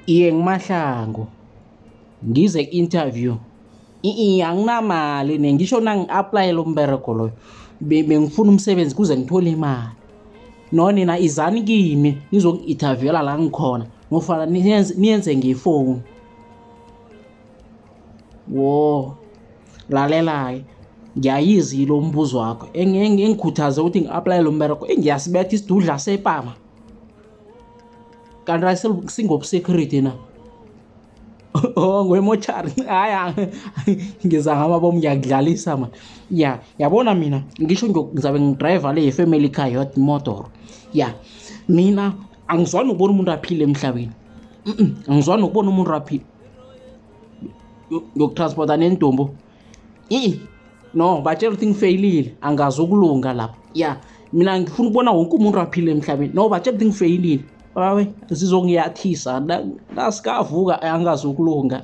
Iye ngiMahlangu, ngize interview. Anginamali ngisho nangi-aplayela umberego loyo bengifuna umsebenzi kuze ngithole imali. No nina izani kimi nizongi-interview-ela la ngikhona nofana niyenze ngefowuni. Wo, lalela-ke ngiyayizwa lo mbuzo wakho engikhuthaze ukuthi ngi-aplayele umberego ngiyasibetha isidudla sepama kanti singobu-security na. Oh ngwemochari hhayi ngiza ngamabomu ngiyakudlalisa man. Ya yabona mina ngisho ngizabe ngidrayiva le yi-family car imodoro. Ya mina angizwani nokubona umuntu aphila emhlabeni. Angizwani nokubona umuntu aphila ngiyokutransporta nentombo. No batshela ukuthi ngifeyilile angazukulunga lapha. Ya mina ngifuna ukubona wonke umuntu aphila emhlabeni. No batshela ukuthi ngifeyilile bawe sizongiyathisa la sikavuka angazukulunga.